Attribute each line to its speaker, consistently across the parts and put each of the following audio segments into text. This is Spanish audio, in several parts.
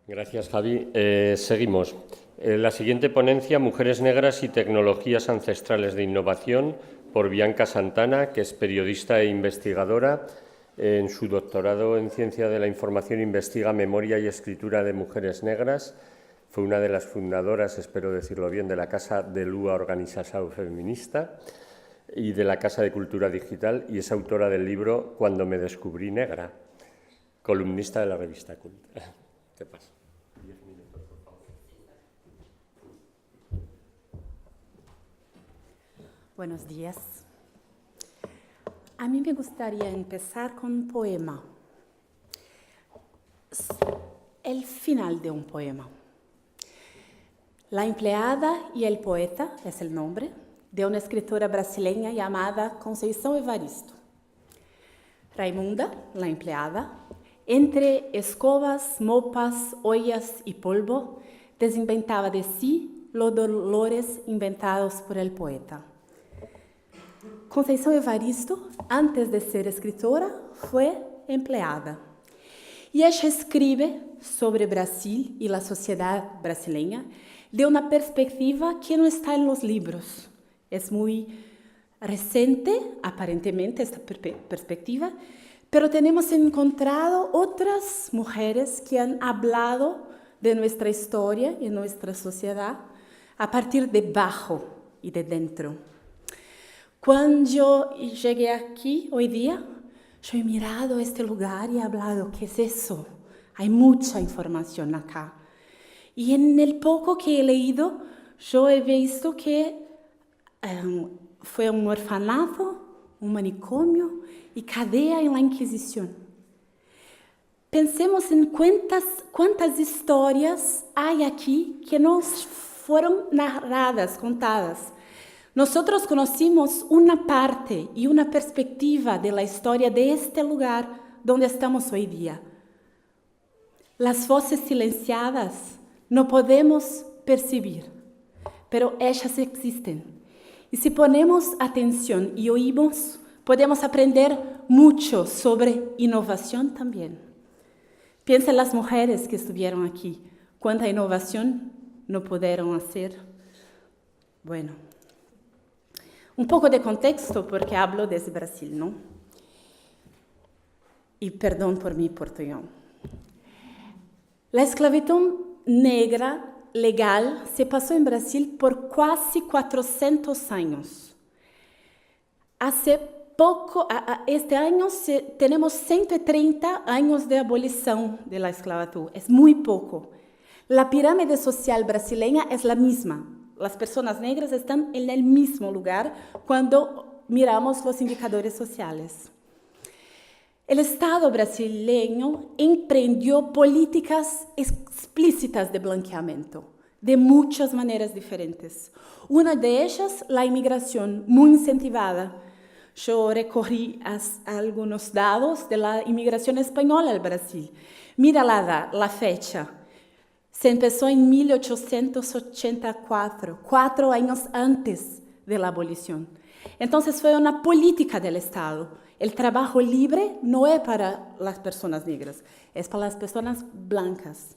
Speaker 1: Gracias, Javi. Seguimos. La siguiente ponencia, Mujeres Negras y Tecnologías Ancestrales de Innovación, por Bianca Santana, que es periodista e investigadora. En su doctorado en Ciencia de la Información investiga memoria y escritura de mujeres negras. Fue una de las fundadoras, espero decirlo bien, de la Casa de Lua Organización Feminista y de la Casa de Cultura Digital, y es autora del libro Cuando me descubrí negra, columnista de la revista Cult. ¿Qué pasa? 10 minutos, por favor.
Speaker 2: Buenos días. A mí me gustaría empezar con un poema. El final de un poema. La empleada y el poeta es el nombre de una escritora brasileña llamada Conceição Evaristo. Raimunda, la empleada, entre escobas, mopas, ollas y polvo, desinventaba de sí los dolores inventados por el poeta. Conceição Evaristo, antes de ser escritora, fue empleada. Y ella escribe sobre Brasil y la sociedad brasileña de una perspectiva que no está en los libros. Es muy reciente, aparentemente, esta perspectiva, pero tenemos encontrado otras mujeres que han hablado de nuestra historia y nuestra sociedad a partir de abajo y de dentro. Cuando yo llegué aquí hoy día, yo he mirado este lugar y he hablado, ¿qué es eso? Hay mucha información acá. Y en el poco que he leído, yo he visto que fue un orfanato, un manicomio y cadea en la Inquisición. Pensemos en cuántas historias hay aquí que nos fueron narradas, contadas. Nosotros conocimos una parte y una perspectiva de la historia de este lugar donde estamos hoy día. Las voces silenciadas no podemos percibir, pero ellas existen. Y si ponemos atención y oímos, podemos aprender mucho sobre innovación también. Piensa en las mujeres que estuvieron aquí. ¿Cuánta innovación no pudieron hacer? Bueno, un poco de contexto porque hablo desde Brasil, ¿no? Y perdón por mi portugués. La esclavitud negra legal se pasó en Brasil por casi 400 años. Hace poco, este año tenemos 130 años de abolición de la esclavitud. Es muy poco. La pirámide social brasileña es la misma. Las personas negras están en el mismo lugar cuando miramos los indicadores sociales. El Estado brasileño emprendió políticas explícitas de blanqueamiento, de muchas maneras diferentes. Una de ellas, la inmigración muy incentivada. Yo recorrí algunos datos de la inmigración española al Brasil. Mira la fecha. Se empezó en 1884, 4 años antes de la abolición. Entonces fue una política del Estado. El trabajo libre no es para las personas negras, es para las personas blancas.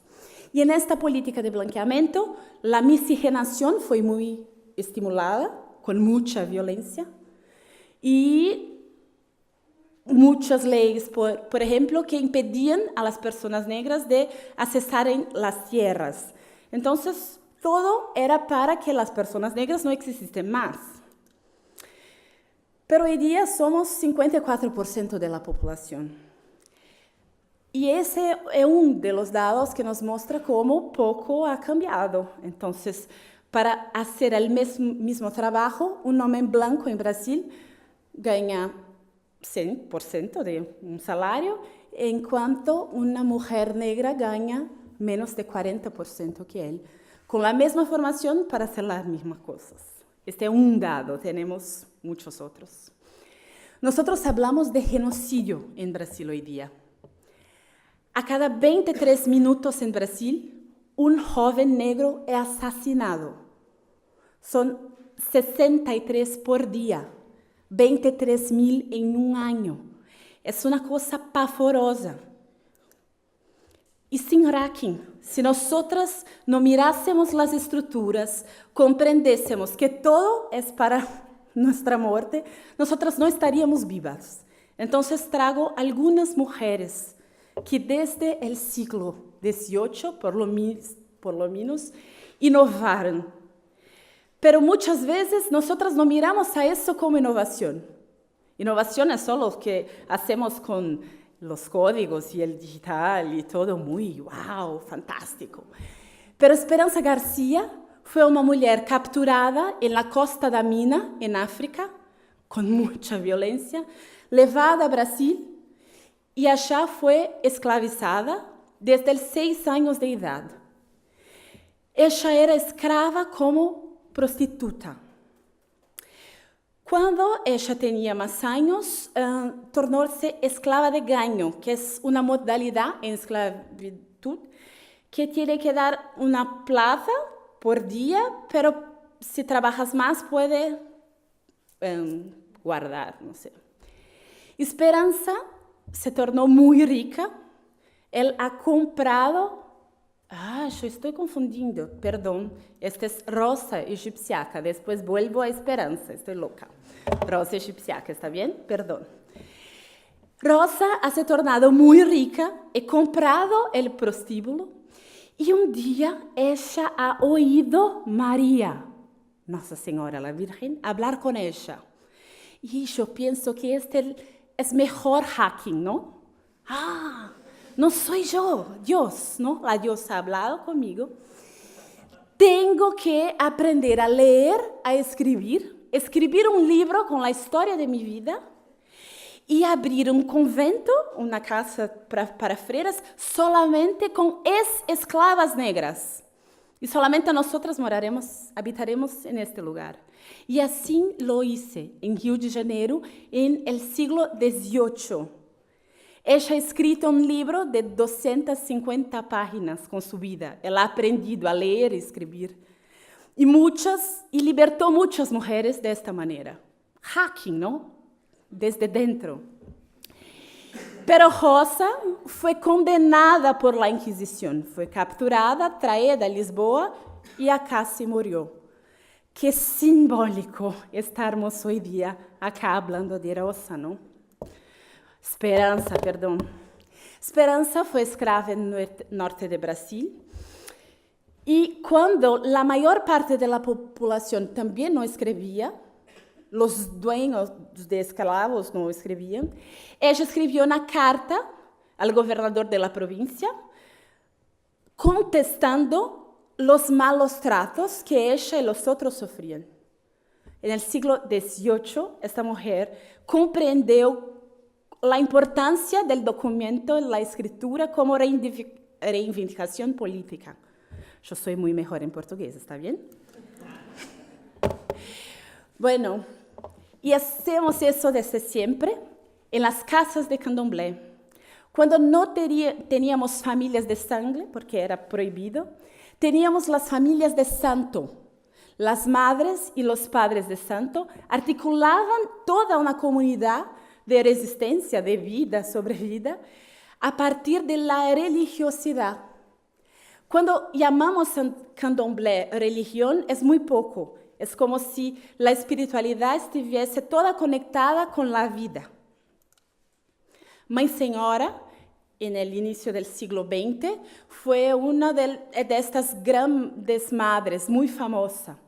Speaker 2: Y en esta política de blanqueamiento, la miscigenación fue muy estimulada, con mucha violencia, y muchas leyes, por ejemplo, que impedían a las personas negras de accesar en las tierras. Entonces, todo era para que las personas negras no existieran más. Pero hoy día somos 54% de la población. Y ese es uno de los datos que nos muestra cómo poco ha cambiado. Entonces, para hacer el mismo trabajo, un hombre blanco en Brasil gana 100% de un salario, en cuanto una mujer negra gana menos de 40% que él, con la misma formación para hacer las mismas cosas. Este es un dado, tenemos muchos otros. Nosotros hablamos de genocidio en Brasil hoy día. A cada 23 minutos en Brasil, un joven negro es asesinado. Son 63 por día, 23.000 en un año. Es una cosa pavorosa. y sin hacking. Si nosotras no mirásemos las estructuras, comprendésemos que todo es para nuestra muerte, nosotras no estaríamos vivas. Entonces traigo algunas mujeres que desde el siglo XVIII, por lo menos, innovaron. Pero muchas veces nosotras no miramos a eso como innovación. Innovación es solo lo que hacemos con los códigos y el digital y todo muy, wow, fantástico. Pero Esperanza García fue una mujer capturada en la Costa da Mina, en África, con mucha violencia, llevada a Brasil y allá fue esclavizada desde los 6 años de edad. Ella era escrava como prostituta. Cuando ella tenía más años, tornó-se esclava de ganho, que es una modalidad en esclavitud que tiene que dar una plaza por día, pero si trabajas más puede guardar, no sé. Esperanza se tornó muy rica. Él ha comprado... yo estoy confundiendo, perdón. Esta es Rosa Egipciaca, después vuelvo a Esperanza, estoy loca. Rosa Egipciaca, ¿está bien? Perdón. Rosa se tornado muy rica, he comprado el prostíbulo y un día ella ha oído María, Nuestra Señora, la Virgen, hablar con ella. Y yo pienso que este es mejor hacking, ¿no? No soy yo, Dios, ¿no? La Dios ha hablado conmigo. Tengo que aprender a leer, a escribir un libro con la historia de mi vida y abrir un convento, una casa para freiras, solamente con esclavas negras. Y solamente nosotras habitaremos en este lugar. Y así lo hice en Río de Janeiro en el siglo XVIII. Ella ha escrito un libro de 250 páginas con su vida. Ella ha aprendido a leer y escribir. Y libertó muchas mujeres de esta manera. Hacking, ¿no? Desde dentro. Pero Rosa fue condenada por la Inquisición. Fue capturada, traída a Lisboa y acá se murió. Qué simbólico estarmos hoy día acá hablando de Rosa, ¿no? Esperanza, perdón. Esperanza fue esclava en el norte de Brasil y cuando la mayor parte de la población también no escribía, los dueños de esclavos no escribían, ella escribió una carta al gobernador de la provincia contestando los malos tratos que ella y los otros sufrían. En el siglo XVIII, esta mujer comprendió la importancia del documento, la escritura, como reivindicación política. Yo soy muy mejor en portugués, ¿está bien? Bueno, y hacemos eso desde siempre en las casas de candomblé. Cuando no teníamos familias de sangre, porque era prohibido, teníamos las familias de santo. Las madres y los padres de santo articulaban toda una comunidad de resistencia, de vida, sobre vida, a partir de la religiosidad. Cuando llamamos candomblé religión, es muy poco. Es como si la espiritualidad estuviese toda conectada con la vida. Mãe Senhora, en el inicio del siglo XX, fue una de estas grandes madres, muy famosa.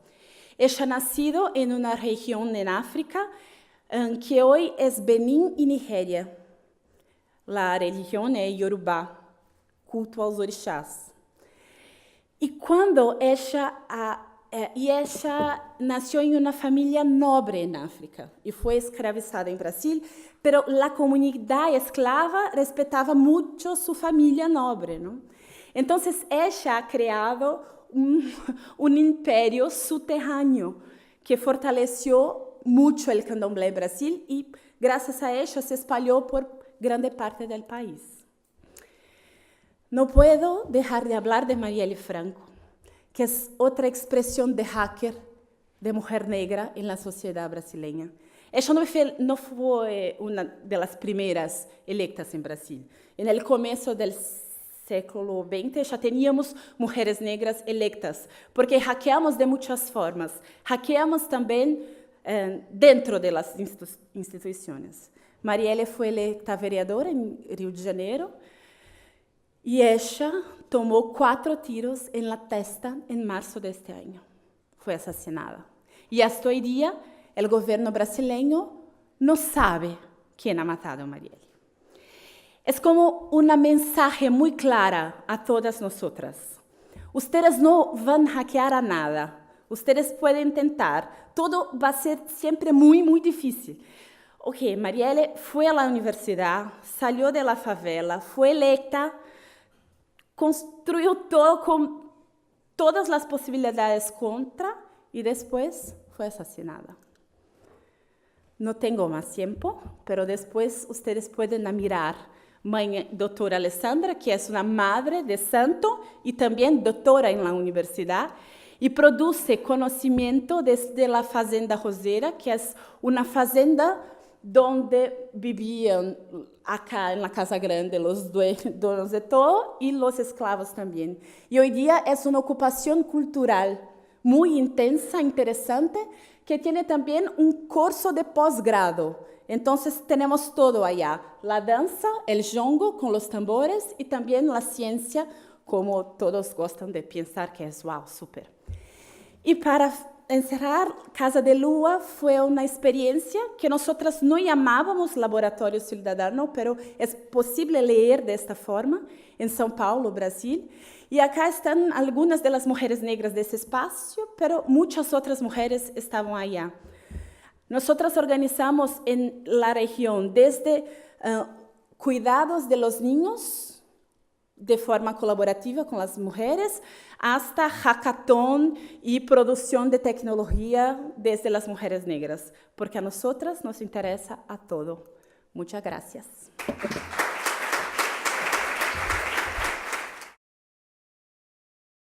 Speaker 2: Ella ha nacido en una región en África, que hoy es Benín y Nigeria. La religión es Yorubá, culto a los orixás. Y cuando ella nació en una familia noble en África y fue esclavizada en Brasil, pero la comunidad esclava respetaba mucho su familia noble, ¿no? Entonces ella ha creado un imperio subterráneo que fortaleció mucho el candomblé en Brasil y gracias a ella se espalhou por grande parte del país. No puedo dejar de hablar de Marielle Franco, que es otra expresión de hacker, de mujer negra en la sociedad brasileña. Ella no fue una de las primeras electas en Brasil. En el comienzo del século XX já tínhamos mulheres negras electas, porque hackeamos de muitas formas. Hackeamos também dentro das instituições. Marielle foi eleita vereadora em Rio de Janeiro e ela tomou 4 tiros na testa em março deste ano. Foi assassinada. E hasta hoje dia, o governo brasileiro não sabe quem ha matado a Marielle. É como uma mensagem muito clara a todas nós. Ustedes não vão hackear a nada. Ustedes podem tentar. Todo vai ser sempre muito difícil. Ok, Marielle foi à universidade, saiu da favela, foi eleita, construiu todo com todas as possibilidades contra e depois foi assassinada. Não tenho mais tempo, mas depois vocês podem mirar mãe doutora Alessandra, que é uma madre de santo e também doutora na universidade, e produz conhecimento desde a Fazenda Roseira, que é uma fazenda onde viviam acá na Casa Grande os donos de todo e os escravos também. E hoje dia é uma ocupação cultural muito intensa, interessante, que tem também curso de pós-grado. Então, temos todo allá. A dança, o jongo com os tambores e também a ciência, como todos gostam de pensar que é wow, super. E para encerrar, Casa de Lua foi uma experiência que nós não chamávamos Laboratório Cidadano, mas é possível ler desta forma em São Paulo, Brasil. E acá estão algumas das mulheres negras desse espaço, mas muitas outras mulheres estavam allá. Nós organizamos na região desde cuidados de los niños, de forma colaborativa com as mulheres, hasta hackathon e produção de tecnologia desde as mulheres negras, porque a nós nos interessa a todo. Muchas gracias.